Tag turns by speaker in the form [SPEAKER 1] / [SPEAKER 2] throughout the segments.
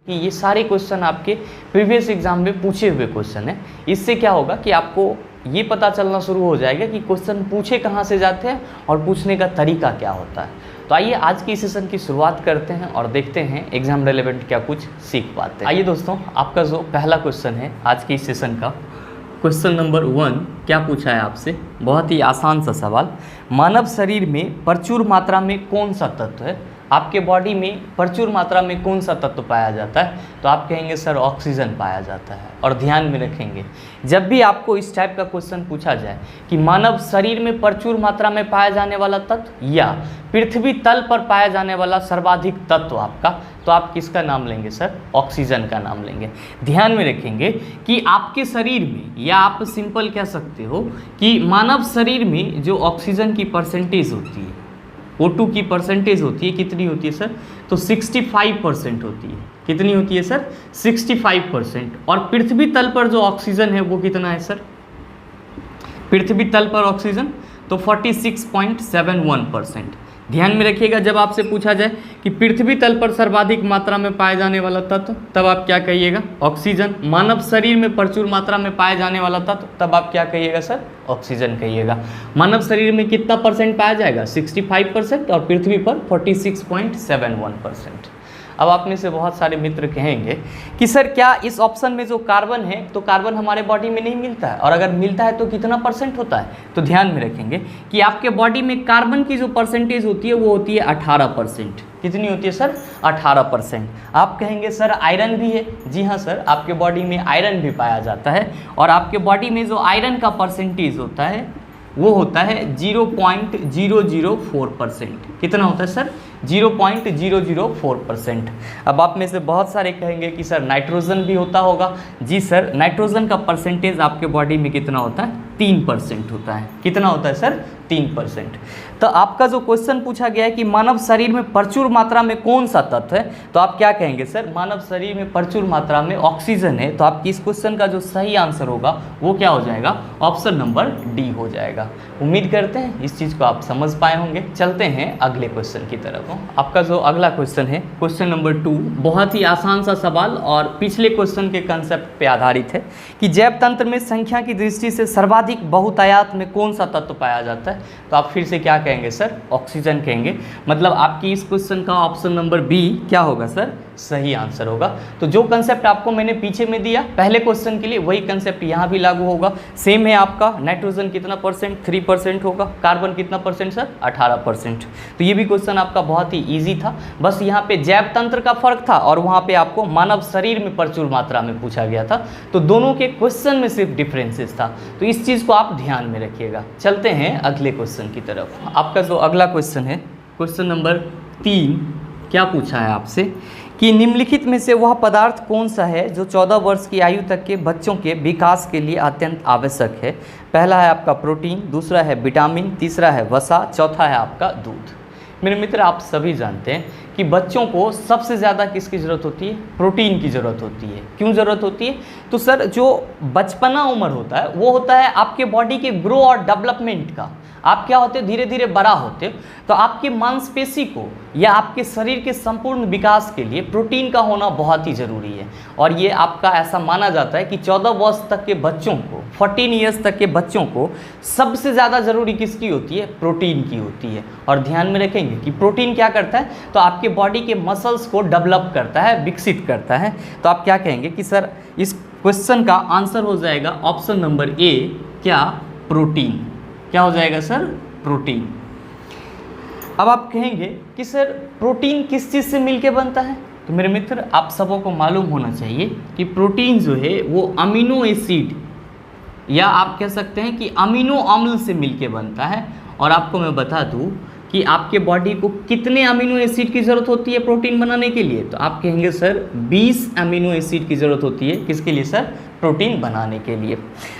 [SPEAKER 1] कि ये सारे क्वेश्चन आपके प्रीवियस एग्जाम में पूछे हुए क्वेश्चन हैं। इससे क्या होगा कि आपको ये पता चलना शुरू हो जाएगा कि क्वेश्चन पूछे कहाँ से जाते हैं और पूछने का तरीका क्या होता है। तो आइए आज की सेशन की शुरुआत करते हैं और देखते हैं एग्जाम रेलेवेंट क्या कुछ सीख पाते हैं। आइए दोस्तों, आपका जो पहला क्वेश्चन है आज की सेशन का, क्वेश्चन नंबर 1 क्या पूछा है आपसे, बहुत ही आसान सा सवाल। मानव शरीर में प्रचुर मात्रा में कौन सा तत्व है? आपके बॉडी में प्रचुर मात्रा में कौन सा तत्व पाया जाता है? तो आप कहेंगे सर ऑक्सीजन पाया जाता है। और ध्यान में रखेंगे, जब भी आपको इस टाइप का क्वेश्चन पूछा जाए कि मानव शरीर में प्रचुर मात्रा में पाया जाने वाला तत्व या पृथ्वी तल पर पाया जाने वाला सर्वाधिक तत्व आपका, तो आप किसका नाम लेंगे सर? ऑक्सीजन का नाम लेंगे। ध्यान में रखेंगे कि आपके शरीर में, या आप सिंपल कह सकते हो कि मानव शरीर में जो ऑक्सीजन की परसेंटेज होती है, O2 की परसेंटेज होती है, कितनी होती है सर? तो 65% होती है। कितनी होती है सर? 65%। और पृथ्वी तल पर जो ऑक्सीजन है वो कितना है सर? पृथ्वी तल पर ऑक्सीजन तो 46.71%। ध्यान में रखिएगा, जब आपसे पूछा जाए कि पृथ्वी तल पर सर्वाधिक मात्रा में पाए जाने वाला तत्व, तब आप क्या कहिएगा? ऑक्सीजन। मानव शरीर में प्रचुर मात्रा में पाए जाने वाला तत्व, तब आप क्या कहिएगा सर? ऑक्सीजन कहिएगा। मानव शरीर में कितना परसेंट पाया जाएगा? 65%। और पृथ्वी पर 46.71%। अब आप में से बहुत सारे मित्र कहेंगे कि सर क्या इस ऑप्शन में जो कार्बन है, तो कार्बन हमारे बॉडी में नहीं मिलता है, और अगर मिलता है तो कितना परसेंट होता है? तो ध्यान में रखेंगे कि आपके बॉडी में कार्बन की जो परसेंटेज होती है वो होती है 18%। कितनी होती है सर? 18%। आप कहेंगे सर आयरन भी है। जी हाँ सर, आपके बॉडी में आयरन भी पाया जाता है, और आपके बॉडी में जो आयरन का परसेंटेज होता है वो होता है 0.004%। कितना होता है सर? 0.004%। अब आप में से बहुत सारे कहेंगे कि सर नाइट्रोजन भी होता होगा। जी सर, नाइट्रोजन का परसेंटेज आपके बॉडी में कितना होता है? 3% होता है। कितना होता है सर? 3%। तो आपका जो क्वेश्चन पूछा गया है कि मानव शरीर में प्रचुर मात्रा में कौन सा तत्व है, तो आप क्या कहेंगे सर? मानव शरीर में प्रचुर मात्रा में ऑक्सीजन है। तो आपकी इस क्वेश्चन का जो सही आंसर होगा वो क्या हो जाएगा? ऑप्शन नंबर डी हो जाएगा। उम्मीद करते हैं इस चीज़ को आप समझ पाए होंगे। चलते हैं अगले क्वेश्चन की तरफ। आपका जो अगला क्वेश्चन है, क्वेश्चन नंबर 2, बहुत ही आसान सा सवाल और पिछले क्वेश्चन के कंसेप्ट पे आधारित है कि जैव तंत्र में संख्या की दृष्टि से सर्वाधिक बहुतायत में कौन सा तत्व पाया जाता है? तो आप फिर से क्या कहेंगे सर? ऑक्सीजन कहेंगे। मतलब आपकी इस क्वेश्चन का ऑप्शन नंबर बी क्या होगा सर? सही आंसर होगा। तो जो कंसेप्ट आपको मैंने पीछे में दिया पहले क्वेश्चन के लिए, वही कंसेप्ट यहाँ भी लागू होगा। सेम है आपका। नाइट्रोजन कितना परसेंट? 3% होगा। कार्बन कितना परसेंट सर? 18%। तो ये भी क्वेश्चन आपका बहुत ही ईजी था। बस यहाँ पे जैव तंत्र का फर्क था और वहाँ पे आपको मानव शरीर में प्रचुर मात्रा में पूछा गया था। तो दोनों के क्वेश्चन में सिर्फ डिफरेंसेस था। तो इस चीज़ को आप ध्यान में रखिएगा। चलते हैं अगले क्वेश्चन की तरफ। आपका जो अगला क्वेश्चन है, क्वेश्चन नंबर 3 क्या पूछा है आपसे कि निम्नलिखित में से वह पदार्थ कौन सा है जो 14 वर्ष की आयु तक के बच्चों के विकास के लिए अत्यंत आवश्यक है? पहला है आपका प्रोटीन, दूसरा है विटामिन, तीसरा है वसा, चौथा है आपका दूध। मेरे मित्र, आप सभी जानते हैं कि बच्चों को सबसे ज़्यादा किसकी ज़रूरत होती है? प्रोटीन की ज़रूरत होती है। क्यों ज़रूरत होती है? तो सर जो बचपना उम्र होता है वो होता है आपके बॉडी के ग्रो और डेवलपमेंट का। आप क्या होते हो? धीरे धीरे बड़ा होते हो। तो आपके मांसपेशी को या आपके शरीर के संपूर्ण विकास के लिए प्रोटीन का होना बहुत ही ज़रूरी है। और ये आपका ऐसा माना जाता है कि 14 वर्ष तक के बच्चों को, 14 ईयर्स तक के बच्चों को सबसे ज़्यादा ज़रूरी किसकी होती है? प्रोटीन की होती है। और ध्यान में रखेंगे कि प्रोटीन क्या करता है? तो आपके बॉडी के मसल्स को डेवलप करता है, विकसित करता है। तो आप क्या कहेंगे कि सर इस क्वेश्चन का आंसर हो जाएगा ऑप्शन नंबर ए, क्या? प्रोटीन। क्या हो जाएगा सर? प्रोटीन। अब आप कहेंगे कि सर प्रोटीन किस चीज़ से मिलके बनता है? तो मेरे मित्र, आप सबों को मालूम होना चाहिए कि प्रोटीन जो है वो अमीनो एसिड, या आप कह सकते हैं कि अमीनो अम्ल से मिलके बनता है। और आपको मैं बता दूं कि आपके बॉडी को कितने अमीनो एसिड की ज़रूरत होती है प्रोटीन बनाने के लिए? तो आप कहेंगे सर 20 अमीनो एसिड की ज़रूरत होती है। किसके लिए सर? प्रोटीन बनाने के लिए।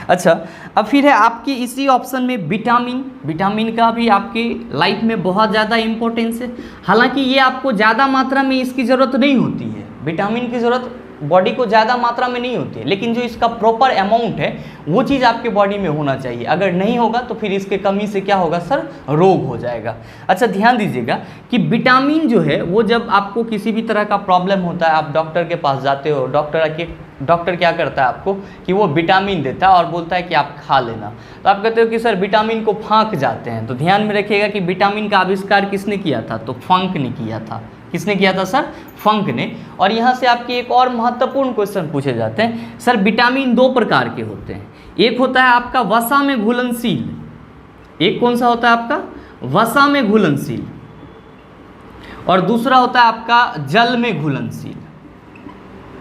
[SPEAKER 1] अच्छा, अब फिर है आपकी इसी ऑप्शन में विटामिन। विटामिन का भी आपकी लाइफ में बहुत ज़्यादा इंपॉर्टेंस है। हालांकि ये आपको ज़्यादा मात्रा में इसकी ज़रूरत नहीं होती है। विटामिन की ज़रूरत बॉडी को ज़्यादा मात्रा में नहीं होती है, लेकिन जो इसका प्रॉपर अमाउंट है वो चीज़ आपके बॉडी में होना चाहिए। अगर नहीं होगा तो फिर इसके कमी से क्या होगा सर, रोग हो जाएगा। अच्छा ध्यान दीजिएगा कि विटामिन जो है वो जब आपको किसी भी तरह का प्रॉब्लम होता है, आप डॉक्टर के पास जाते हो, डॉक्टर क्या करता है आपको कि वो विटामिन देता है और बोलता है कि आप खा लेना, तो आप कहते हो कि सर विटामिन को फांक जाते हैं। तो ध्यान में रखिएगा कि विटामिन का आविष्कार किसने किया था, तो फंक ने किया था। किसने किया था सर, फंक ने। और यहाँ से आपके एक और महत्वपूर्ण क्वेश्चन पूछे जाते हैं, सर विटामिन 2 प्रकार के होते हैं। एक होता है आपका वसा में घुलनशील, एक कौन सा होता है आपका, वसा में घुलनशील, और दूसरा होता है आपका जल में घुलनशील।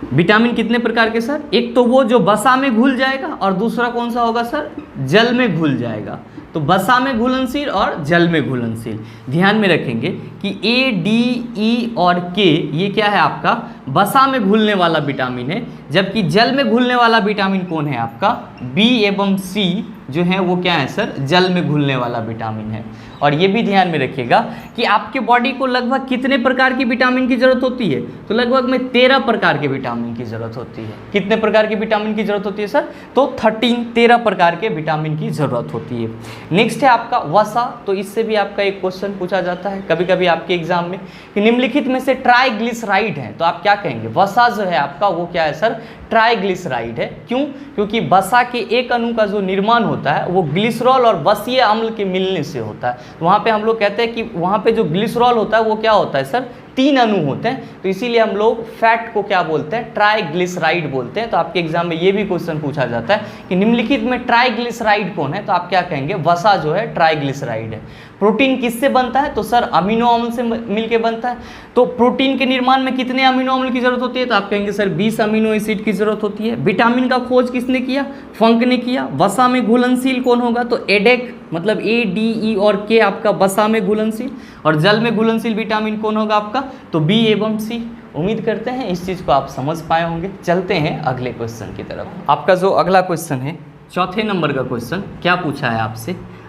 [SPEAKER 1] विटामिन कितने प्रकार के सर, एक तो वो जो वसा में घुल जाएगा और दूसरा कौन सा होगा सर, जल में घुल जाएगा। तो वसा में घुलनशील और जल में घुलनशील। ध्यान में रखेंगे कि ए, डी, ई और के ये क्या है आपका, वसा में घुलने वाला विटामिन है, जबकि जल में घुलने वाला विटामिन कौन है आपका, बी एवं सी जो है वो क्या है सर, जल में घुलने वाला विटामिन है। और ये भी ध्यान में रखिएगा कि आपके बॉडी को लगभग कितने प्रकार की विटामिन की जरूरत होती है, तो लगभग में 13 प्रकार के विटामिन की जरूरत होती है। कितने प्रकार के विटामिन की जरूरत होती है सर, तो 13 प्रकार के विटामिन की जरूरत होती है। नेक्स्ट है आपका वसा। तो इससे भी आपका एक क्वेश्चन पूछा जाता है कभी कभी आपके एग्जाम में कि निम्नलिखित में से ट्राइग्लिसराइड है, तो आप क्या कहेंगे, वसा जो है आपका वो क्या है सर, ट्राइग्लिसराइड है। क्यों, क्योंकि वसा के एक अणु का जो निर्माण होता है वो ग्लिसरॉल और वसीय अम्ल के मिलने से होता है। तो वहाँ पे हम लोग कहते हैं कि वहाँ पे जो ग्लिसरॉल होता है वो क्या होता है सर, 3 अणु होते हैं, तो इसीलिए हम लोग फैट को क्या बोलते हैं, ट्राइग्लिसराइड बोलते हैं। तो आपके एग्जाम में ये भी क्वेश्चन पूछा जाता है कि निम्नलिखित में ट्राइग्लिसराइड कौन है, तो आप क्या कहेंगे, वसा जो है ट्राइग्लिसराइड है। प्रोटीन किससे बनता है, तो सर अमीनो अम्ल से मिलके बनता है। तो प्रोटीन के निर्माण में कितने अमीनो अम्ल की जरूरत होती है, तो आप कहेंगे सर 20 अमीनो एसिड की जरूरत होती है। विटामिन का खोज किसने किया, फंक ने किया। वसा में घुलनशील कौन होगा, तो एडेक, मतलब ए, डी, ई और के आपका वसा में घुलनशील, और जल में घुलनशील विटामिन कौन होगा आपका, तो बी एवं सी। उम्मीद करते हैं इस चीज़ को आप समझ पाए होंगे। चलते हैं अगले क्वेश्चन की तरफ। आपका जो अगला क्वेश्चन है, चौथे नंबर का क्वेश्चन, क्या पूछा है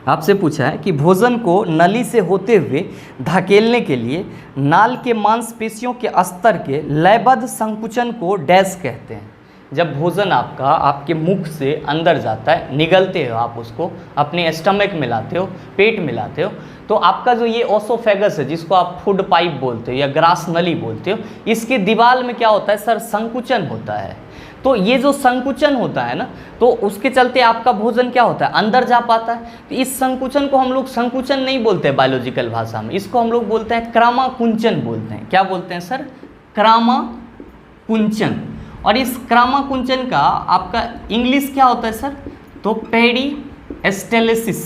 [SPEAKER 1] आपसे पूछा है कि भोजन को नली से होते हुए धकेलने के लिए नाल के मांसपेशियों के स्तर के लयबद्ध संकुचन को डैश कहते हैं। जब भोजन आपका आपके मुख से अंदर जाता है, निगलते हो आप उसको, अपने स्टमक में लाते हो, पेट में लाते हो, तो आपका जो ये ओसोफेगस है, जिसको आप फूड पाइप बोलते हो या ग्रास नली बोलते हो, इसके दीवार में क्या होता है सर, संकुचन होता है। तो ये जो संकुचन होता है ना, तो उसके चलते आपका भोजन क्या होता है, अंदर जा पाता है। तो इस संकुचन को हम लोग संकुचन नहीं बोलते हैं बायोलॉजिकल भाषा में, इसको हम लोग बोलते हैं क्रामाकुंचन बोलते हैं। क्या बोलते हैं सर, क्रामाकुंचन। और इस क्रामाकुंचन का आपका इंग्लिश क्या होता है सर, तो पेरिस्टेलिसिस।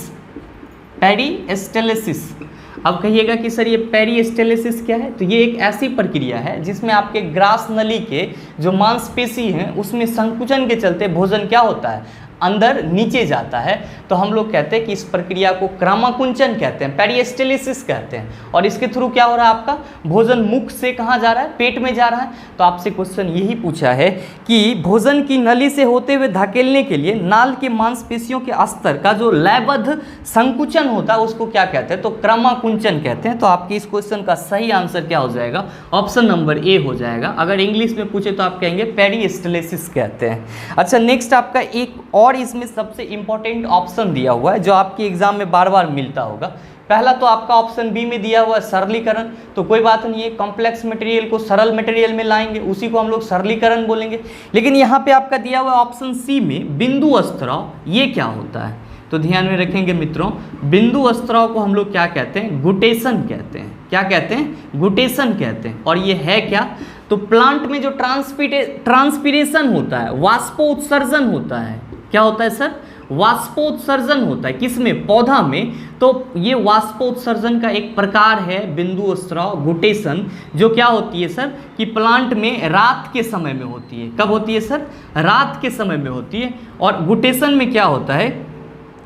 [SPEAKER 1] पेरिस्टेलिसिस। अब कहिएगा कि सर ये पेरिस्टेलिसिस क्या है, तो ये एक ऐसी प्रक्रिया है जिसमें आपके ग्रास नली के जो मांसपेशी हैं उसमें संकुचन के चलते भोजन क्या होता है, अंदर नीचे जाता है। तो हम लोग कहते हैं कि इस प्रक्रिया को क्रामाकुंचन कहते हैं, पेरिस्टेलिसिस कहते हैं। और इसके थ्रू क्या हो रहा है, आपका भोजन मुख से कहाँ जा रहा है, पेट में जा रहा है। तो आपसे क्वेश्चन यही पूछा है कि भोजन की नली से होते हुए धकेलने के लिए नाल के मांसपेशियों के स्तर का जो लयबद्ध संकुचन होता है उसको क्या कहते हैं, तो क्रामाकुंचन कहते हैं। तो आपके इस क्वेश्चन का सही आंसर क्या हो जाएगा, ऑप्शन नंबर ए हो जाएगा। अगर इंग्लिश में पूछे तो आप कहेंगे पेरिस्टेलिसिस कहते हैं। अच्छा नेक्स्ट आपका एक और इसमें सबसे इंपॉर्टेंट ऑप्शन दिया हुआ है जो आपके एग्जाम में बार बार मिलता होगा। पहला तो आपका ऑप्शन बी में दिया हुआ है सरलीकरण, तो कोई बात नहीं है, कॉम्प्लेक्स मटेरियल को सरल मटेरियल में लाएंगे, उसी को हम लोग सरलीकरण बोलेंगे। लेकिन यहाँ पे आपका दिया हुआ ऑप्शन सी में बिंदु स्त्राव, ये क्या होता है, तो ध्यान में रखेंगे मित्रों, बिंदु स्त्राव को हम लोग क्या कहते हैं, गुटेशन कहते हैं। क्या कहते हैं, गुटेशन कहते हैं। और ये है क्या, तो प्लांट में जो ट्रांसपीरेशन होता है, वाष्पोत्सर्जन होता है। क्या होता है सर, वाष्पोत्सर्जन होता है, किसमें, पौधा में। तो ये वाष्पोत्सर्जन का एक प्रकार है बिंदु स्त्राव, गुटेशन, जो क्या होती है सर, कि प्लांट में रात के समय में होती है। कब होती है सर, रात के समय में होती है। और गुटेशन में क्या होता है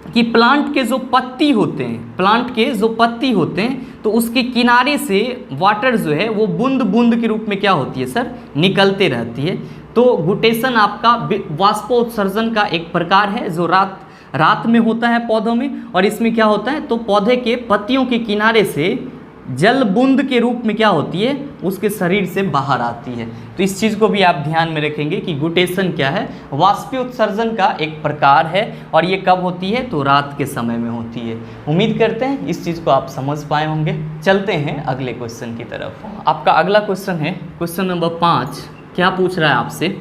[SPEAKER 1] कि प्लांट के जो पत्ती होते हैं, प्लांट के जो पत्ती होते हैं, तो उसके किनारे से वाटर जो है वो बूंद बूंद के रूप में क्या होती है सर, निकलते रहती है। तो गुटेशन आपका वाष्पोत्सर्जन का एक प्रकार है जो रात में होता है पौधों में। और इसमें क्या होता है, तो पौधे के पत्तियों के किनारे से जल बूंद के रूप में क्या होती है, उसके शरीर से बाहर आती है। तो इस चीज़ को भी आप ध्यान में रखेंगे कि गुटेशन क्या है, वाष्पीय उत्सर्जन का एक प्रकार है और ये कब होती है, तो रात के समय में होती है। उम्मीद करते हैं इस चीज़ को आप समझ पाए होंगे। चलते हैं अगले क्वेश्चन की तरफ। आपका अगला क्वेश्चन है क्वेश्चन नंबर 5। क्या पूछ रहा है आपसे,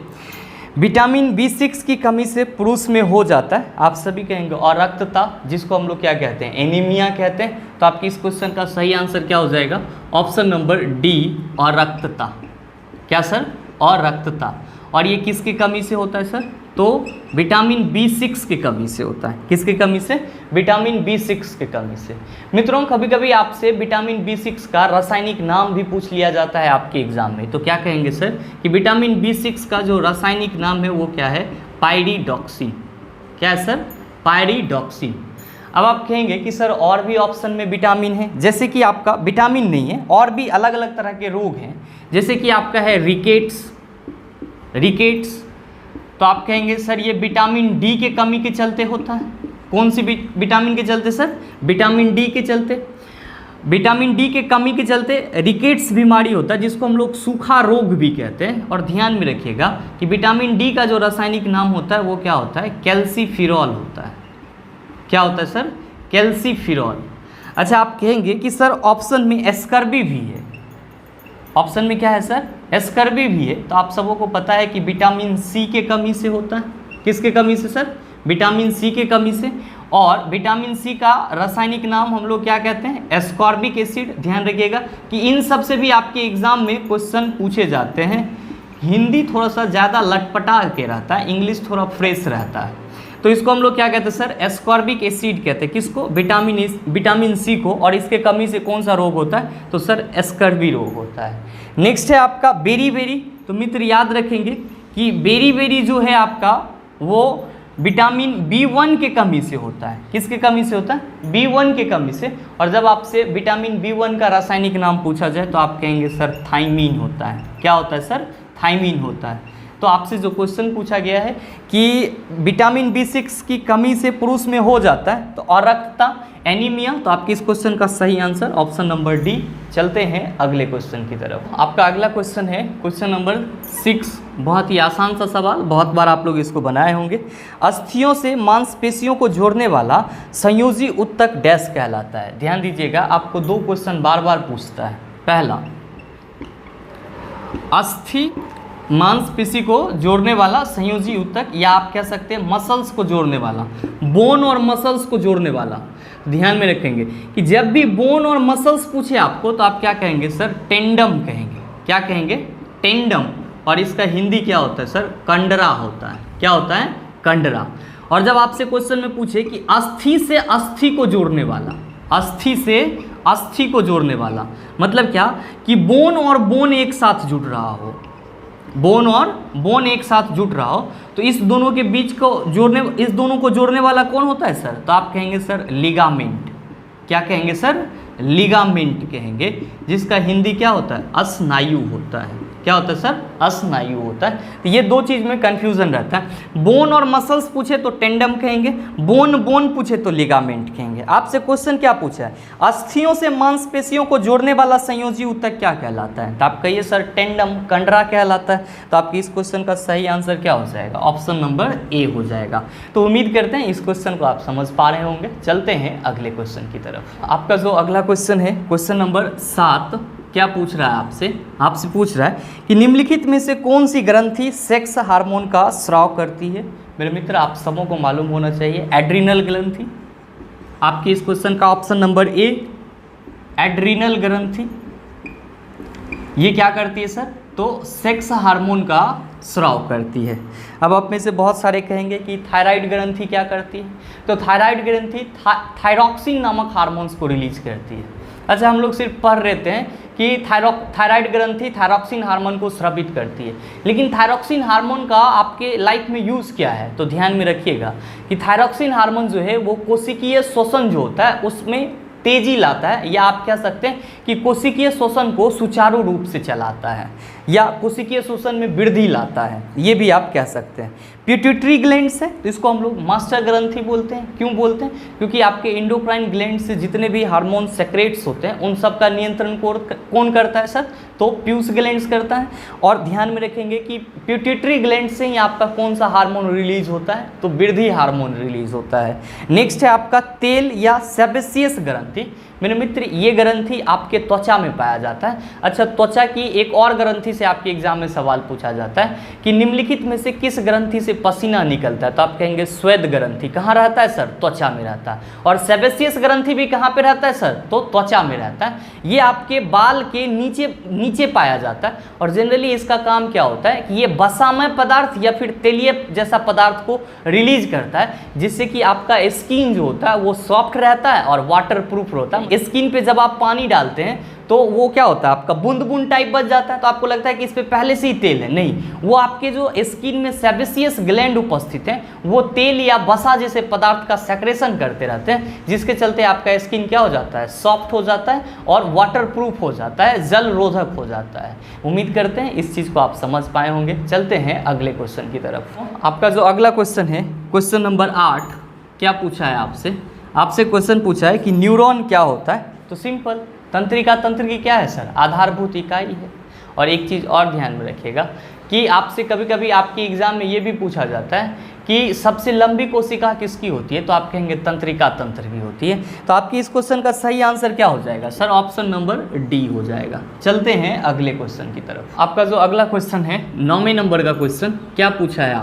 [SPEAKER 1] विटामिन B6 की कमी से पुरुष में हो जाता है, आप सभी कहेंगे अरक्तता, जिसको हम लोग क्या कहते हैं, एनीमिया कहते हैं। तो आपकी इस क्वेश्चन का सही आंसर क्या हो जाएगा, ऑप्शन नंबर डी, अरक्तता। क्या सर, अरक्तता। और ये किसकी कमी से होता है सर, तो विटामिन B6 की कमी से होता है। किसकी कमी से, विटामिन B6 की कमी से। मित्रों कभी कभी आपसे विटामिन B6 का रासायनिक नाम भी पूछ लिया जाता है आपके एग्जाम में। तो क्या कहेंगे सर कि विटामिन B6 का जो रासायनिक नाम है वो क्या है, पायरिडॉक्सिन। क्या है सर, पायरिडॉक्सिन। अब आप कहेंगे कि सर और भी ऑप्शन में विटामिन है, जैसे कि आपका विटामिन नहीं है, और भी अलग अलग तरह के रोग हैं, जैसे कि आपका है रिकेट्स। तो आप कहेंगे सर ये विटामिन डी के कमी के चलते होता है। कौन सी विटामिन के चलते सर, विटामिन डी के चलते। विटामिन डी के कमी के चलते रिकेट्स बीमारी होता है, जिसको हम लोग सूखा रोग भी कहते हैं। और ध्यान में रखिएगा कि विटामिन डी का जो रासायनिक नाम होता है वो क्या होता है, कैल्सीफिरॉल होता है। क्या होता है सर, कैल्सीफिरॉल। अच्छा आप कहेंगे कि सर ऑप्शन में एस्कर्बी भी है। ऑप्शन में क्या है सर, एस्कर्बी भी है। तो आप सबों को पता है कि विटामिन सी के कमी से होता है। किसके कमी से सर, विटामिन सी के कमी से। और विटामिन सी का रासायनिक नाम हम लोग क्या कहते हैं, एस्कॉर्बिक एसिड। ध्यान रखिएगा कि इन सब से भी आपके एग्जाम में क्वेश्चन पूछे जाते हैं। हिंदी थोड़ा सा ज़्यादा लटपटा के रहता है, इंग्लिश थोड़ा फ्रेश रहता है। तो इसको हम लोग क्या कहते हैं सर, एस्कॉर्बिक एसिड कहते हैं। किसको, विटामिन सी को। और इसके कमी से कौन सा रोग होता है, तो सर एस्कर्बी रोग होता है। नेक्स्ट है आपका बेरी। तो मित्र याद रखेंगे कि बेरी जो है आपका वो विटामिन B1 के कमी से होता है। किसके कमी से होता है, B1 के कमी से। और जब आपसे विटामिन B1 का रासायनिक नाम पूछा जाए तो आप कहेंगे सर थायमीन होता है। क्या होता है सर, थायमीन होता है। तो आपसे जो क्वेश्चन पूछा गया है कि विटामिन B6 की कमी से पुरुष में हो जाता है, तो अरक्तता, एनीमिया। तो आपके इस क्वेश्चन का सही आंसर ऑप्शन नंबर डी। चलते हैं अगले क्वेश्चन की तरफ। आपका अगला क्वेश्चन है क्वेश्चन नंबर 6। बहुत ही आसान सा सवाल, बहुत बार आप लोग इसको बनाए होंगे। अस्थियों से मांसपेशियों को जोड़ने वाला संयोजी उत्तक डैश कहलाता है। ध्यान दीजिएगा, आपको दो क्वेश्चन बार बार पूछता है। पहला, अस्थि मांसपेशी को जोड़ने वाला संयोजी उत्तक, या आप कह सकते हैं मसल्स को जोड़ने वाला, बोन और मसल्स को जोड़ने वाला। ध्यान में रखेंगे कि जब भी बोन और मसल्स पूछे आपको तो आप क्या कहेंगे सर, टेंडम कहेंगे। क्या कहेंगे, टेंडम। और इसका हिंदी क्या होता है सर, कंडरा होता है। क्या होता है, कंडरा। और जब आपसे क्वेश्चन में पूछे कि अस्थि से अस्थि को जोड़ने वाला, अस्थि से अस्थि को जोड़ने वाला मतलब क्या, कि बोन और बोन एक साथ जुड़ रहा हो, बोन और बोन एक साथ जुड़ रहा हो, तो इस दोनों के बीच को जोड़ने, इस दोनों को जोड़ने वाला कौन होता है सर, तो आप कहेंगे सर लिगामेंट। क्या कहेंगे सर, लिगामेंट कहेंगे, जिसका हिंदी क्या होता है, स्नायु होता है। क्या होता है सर, स्नायु होता है। तो ये दो चीज़ में कन्फ्यूजन रहता है। बोन और मसल्स पूछे तो टेंडम कहेंगे, बोन पूछे तो लिगामेंट कहेंगे। आपसे क्वेश्चन क्या पूछा है, अस्थियों से मांसपेशियों को जोड़ने वाला संयोजी उत्तक क्या कहलाता है, तो आप कहिए सर टेंडम, कंडरा कहलाता है। तो आपकी इस क्वेश्चन का सही आंसर क्या हो जाएगा, ऑप्शन नंबर ए हो जाएगा। तो उम्मीद करते हैं इस क्वेश्चन को आप समझ पा रहे होंगे। चलते हैं अगले क्वेश्चन की तरफ। आपका जो अगला क्वेश्चन है क्वेश्चन नंबर 7। क्या पूछ रहा है आपसे पूछ रहा है कि निम्नलिखित में से कौन सी ग्रंथि सेक्स हार्मोन का स्राव करती है। मेरे मित्र आप सबों को मालूम होना चाहिए, एड्रीनल ग्रंथि। आपके इस क्वेश्चन का ऑप्शन नंबर ए, एड्रीनल ग्रंथि। ये क्या करती है सर, तो सेक्स हार्मोन का स्राव करती है। अब आप में से बहुत सारे कहेंगे कि थायराइड ग्रंथि क्या करती है, तो थायराइड ग्रंथि थायरॉक्सिन नामक हार्मोन्स को रिलीज करती है। अच्छा हम लोग सिर्फ पढ़ रहते हैं कि थायराइड ग्रंथि थायरॉक्सिन हार्मोन को स्रावित करती है, लेकिन थायरॉक्सिन हार्मोन का आपके लाइफ में यूज़ क्या है, तो ध्यान में रखिएगा कि थायरॉक्सिन हार्मोन जो है वो कोशिकीय शोषण जो होता है उसमें तेजी लाता है, या आप कह सकते हैं कि कोशिकीय शोषण को सुचारू रूप से चलाता है। या कोशिकीय शोषण में वृद्धि लाता है, ये भी आप कह सकते हैं। पिट्यूटरी ग्लैंड्स है तो इसको हम लोग मास्टर ग्रंथि बोलते हैं। क्यों बोलते हैं? क्योंकि आपके इंडोक्राइन ग्लैंड से जितने भी हार्मोन सेक्रेट्स होते हैं उन सब का नियंत्रण कौन करता है सर? तो प्यूस ग्लैंड्स करता है। और ध्यान में रखेंगे कि पिट्यूटरी ग्लैंड से ही आपका कौन सा हार्मोन रिलीज होता है? तो वृद्धि हार्मोन रिलीज होता है। नेक्स्ट है आपका तेल या सेबेसियस ग्रंथि। मेरे मित्र, ये ग्रंथि आपके त्वचा में पाया जाता है। अच्छा, त्वचा की एक और ग्रंथि से आपके एग्जाम में सवाल पूछा जाता है कि निम्नलिखित में से किस ग्रंथि से पसीना निकलता है? तो आप कहेंगे श्वेत ग्रंथि। कहाँ रहता है सर? त्वचा में रहता है। और सेबेसियस ग्रंथि भी कहाँ पे रहता है सर? तो त्वचा में रहता है। ये आपके बाल के नीचे पाया जाता है। और जनरली इसका काम क्या होता है कि ये वसामय पदार्थ या फिर तेलीय जैसा पदार्थ को रिलीज करता है, जिससे कि आपका स्किन जो होता है वो सॉफ्ट रहता है और वाटर प्रूफ होता है। स्किन पे जब आप पानी डालते हैं तो वो क्या होता है, आपका बूंद बूंद टाइप बच जाता है। तो आपको लगता है कि इस पे पहले से ही तेल है, नहीं, वो आपके जो स्किन में सेबेसियस ग्लैंड उपस्थित हैं वो तेल या वसा जैसे पदार्थ का सेक्रेशन करते रहते हैं, जिसके चलते आपका स्किन क्या हो जाता है? सॉफ्ट हो जाता है और वाटर प्रूफ हो जाता है, जल रोधक हो जाता है। उम्मीद करते हैं इस चीज़ को आप समझ पाए होंगे। चलते हैं अगले क्वेश्चन की तरफ। आपका जो अगला क्वेश्चन है, क्वेश्चन नंबर 8, क्या पूछा है आपसे क्वेश्चन पूछा है कि न्यूरॉन क्या होता है? तो सिंपल, तंत्रिका तंत्र की क्या है सर? आधारभूत इकाई है। और एक चीज़ और ध्यान में रखिएगा कि आपसे कभी कभी आपके एग्जाम में ये भी पूछा जाता है कि सबसे लंबी कोशिका किसकी होती है? तो आप कहेंगे तंत्रिका तंत्र की होती है। तो आपकी इस क्वेश्चन का सही आंसर क्या हो जाएगा सर? ऑप्शन नंबर डी हो जाएगा। चलते हैं अगले क्वेश्चन की तरफ। आपका जो अगला क्वेश्चन है 9वें नंबर का क्वेश्चन, क्या पूछा है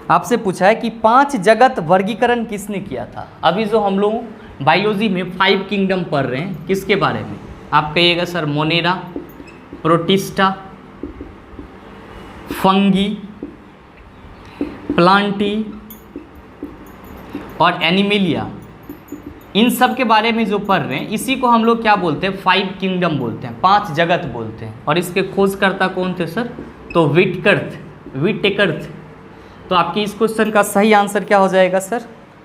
[SPEAKER 1] आपसे पूछा है कि 5 जगत वर्गीकरण किसने किया था? अभी जो हम लोग बायोलॉजी में 5 किंगडम पढ़ रहे हैं, किसके बारे में? आप कहिएगा sir Monera, protista, fungi, Plantae और एनिमेलिया। इन सब के बारे में जो पढ़ रहे हैं इसी को हम लोग क्या बोलते हैं? 5 किंगडम बोलते हैं, 5 जगत बोलते हैं। और इसके खोजकर्ता कौन थे सर? तो विटेकर्थ। तो आपकी इस क्वेश्चन का सही आंसर क्या हो जाएगा सर?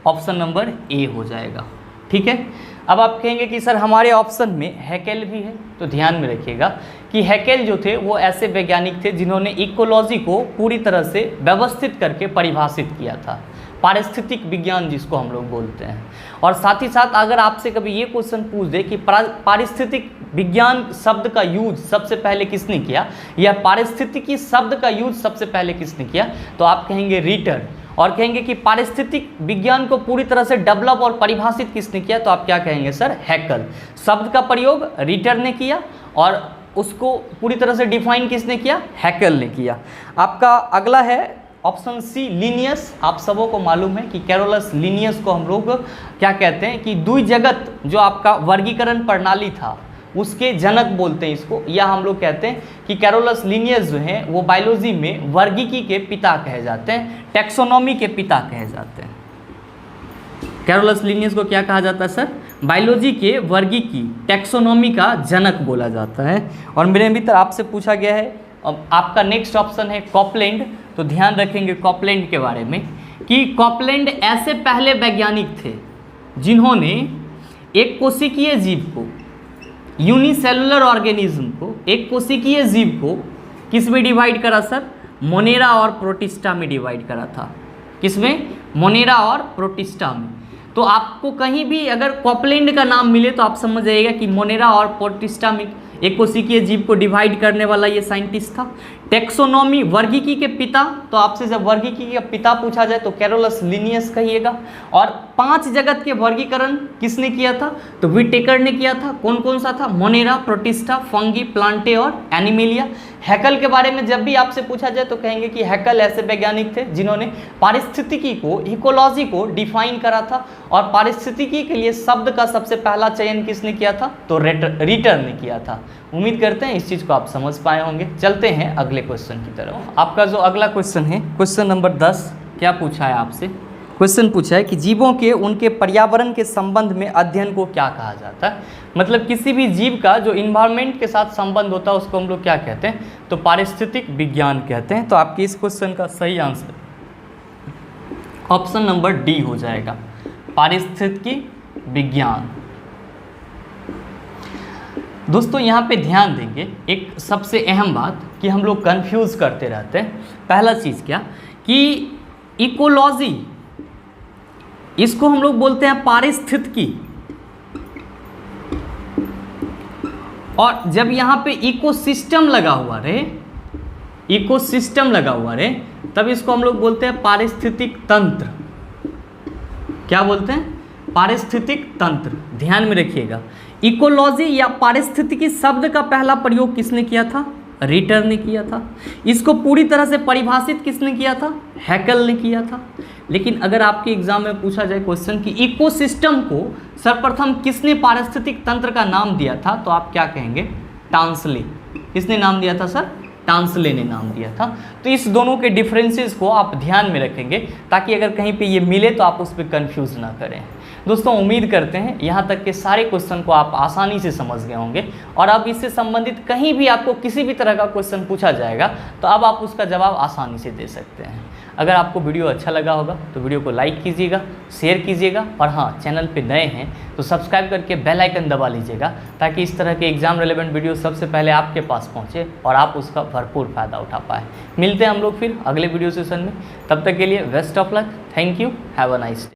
[SPEAKER 1] ऑप्शन नंबर ए हो जाएगा। ठीक है। अब आप कहेंगे कि सर हमारे ऑप्शन में हैकेल भी है। तो ध्यान में रखिएगा कि हैकेल जो थे वो ऐसे वैज्ञानिक थे जिन्होंने इकोलॉजी को पूरी तरह से व्यवस्थित करके परिभाषित किया था, पारिस्थितिक विज्ञान जिसको हम लोग बोलते हैं। और साथ ही साथ अगर आपसे कभी ये क्वेश्चन पूछ दे कि पारिस्थितिक विज्ञान शब्द का यूज सबसे पहले किसने किया या पारिस्थितिकी शब्द का यूज सबसे पहले किसने किया, तो आप कहेंगे रीटर। और कहेंगे कि पारिस्थितिक विज्ञान को पूरी तरह से डेवलप और परिभाषित किसने किया, तो आप क्या कहेंगे सर? हैकेल। शब्द का प्रयोग रीटर ने किया और उसको पूरी तरह से डिफाइन किसने किया? हैकेल ने किया। आपका अगला है ऑप्शन सी, लिनियस। आप सबों को मालूम है कि कैरोलस लिनियस को हम लोग क्या कहते हैं कि द्विजगत जो आपका वर्गीकरण प्रणाली था उसके जनक बोलते हैं इसको, या हम लोग कहते हैं कि कैरोलस लिनियस जो हैं वो बायोलॉजी में वर्गीकी के पिता कहे जाते हैं, टैक्सोनॉमी के पिता कहे जाते हैं। कैरोलस लिनियस को क्या कहा जाता है सर? बायोलॉजी के वर्गीकी, टैक्सोनॉमी का जनक बोला जाता है। और मेरे मित्र आपसे पूछा गया है, अब आपका नेक्स्ट ऑप्शन है कॉपलैंड। तो ध्यान रखेंगे कॉपलैंड के बारे में कि कॉपलैंड ऐसे पहले वैज्ञानिक थे जिन्होंने एक कोशिकीय जीव को, यूनिसेलुलर ऑर्गेनिज्म को, एक कोशिकीय जीव को किस में डिवाइड करा सर? मोनेरा और प्रोटिस्टा में डिवाइड करा था। किसमें? मोनेरा और प्रोटिस्टा में। तो आपको कहीं भी अगर कॉपलैंड का नाम मिले तो आप समझ जाइएगा कि मोनेरा और प्रोटिस्टा में एक कोशिकीय जीव को डिवाइड करने वाला ये साइंटिस्ट था। टैक्सोनॉमी, वर्गीकी के पिता, तो आपसे जब वर्गीकी का पिता पूछा जाए तो कैरोलस लिनियस कहिएगा। और 5 जगत के वर्गीकरण किसने किया था? तो विटेकर ने किया था। कौन कौन सा था? मोनेरा, प्रोटिस्टा, फंगी, प्लांटे और एनिमेलिया। हैकेल के बारे में जब भी आपसे पूछा जाए तो कहेंगे कि हैकेल ऐसे वैज्ञानिक थे जिन्होंने पारिस्थितिकी को, इकोलॉजी को डिफाइन करा था। और पारिस्थितिकी के लिए शब्द का सबसे पहला चयन किसने किया था? तो रीटर ने किया था। उम्मीद करते हैं इस चीज़ को आप समझ पाए होंगे। चलते हैं अगले क्वेश्चन की तरफ। आपका जो अगला क्वेश्चन है, क्वेश्चन नंबर 10, क्या पूछा है आपसे? क्वेश्चन पूछा है कि जीवों के उनके पर्यावरण के संबंध में अध्ययन को क्या कहा जाता है? मतलब किसी भी जीव का जो इन्वायरमेंट के साथ संबंध होता है उसको हम लोग क्या कहते हैं? तो पारिस्थितिक विज्ञान कहते हैं। तो आपके इस क्वेश्चन का सही आंसर ऑप्शन नंबर डी हो जाएगा, पारिस्थितिकी विज्ञान। दोस्तों यहाँ पे ध्यान देंगे एक सबसे अहम बात कि हम लोग कंफ्यूज करते रहते हैं। पहला चीज़ क्या कि इकोलॉजी, इसको हम लोग बोलते हैं पारिस्थितिकी, और जब यहाँ पे इकोसिस्टम लगा हुआ रहे, इकोसिस्टम लगा हुआ रहे, तब इसको हम लोग बोलते हैं पारिस्थितिक तंत्र। क्या बोलते हैं? पारिस्थितिक तंत्र। ध्यान में रखिएगा, इकोलॉजी या पारिस्थितिकी शब्द का पहला प्रयोग किसने किया था? रिटर ने किया था। इसको पूरी तरह से परिभाषित किसने किया था? हैकेल ने किया था। लेकिन अगर आपके एग्जाम में पूछा जाए क्वेश्चन कि इकोसिस्टम को सर्वप्रथम किसने पारिस्थितिक तंत्र का नाम दिया था, तो आप क्या कहेंगे? टांसले। किसने नाम दिया था सर? टांसले ने नाम दिया था। तो इस दोनों के डिफरेंसेस को आप ध्यान में रखेंगे ताकि अगर कहीं पे ये मिले तो आप उस पर कंफ्यूज ना करें। दोस्तों उम्मीद करते हैं यहाँ तक के सारे क्वेश्चन को आप आसानी से समझ गए होंगे, और अब इससे संबंधित कहीं भी आपको किसी भी तरह का क्वेश्चन पूछा जाएगा तो अब आप उसका जवाब आसानी से दे सकते हैं। अगर आपको वीडियो अच्छा लगा होगा तो वीडियो को लाइक कीजिएगा, शेयर कीजिएगा, और हाँ, चैनल पे नए हैं तो सब्सक्राइब करके बेल आइकन दबा लीजिएगा ताकि इस तरह के एग्जाम रिलेवेंट वीडियो सबसे पहले आपके पास पहुँचे और आप उसका भरपूर फ़ायदा उठा पाए। मिलते हैं हम लोग फिर अगले वीडियो सेशन में, तब तक के लिए best of luck. Thank you, have a nice day.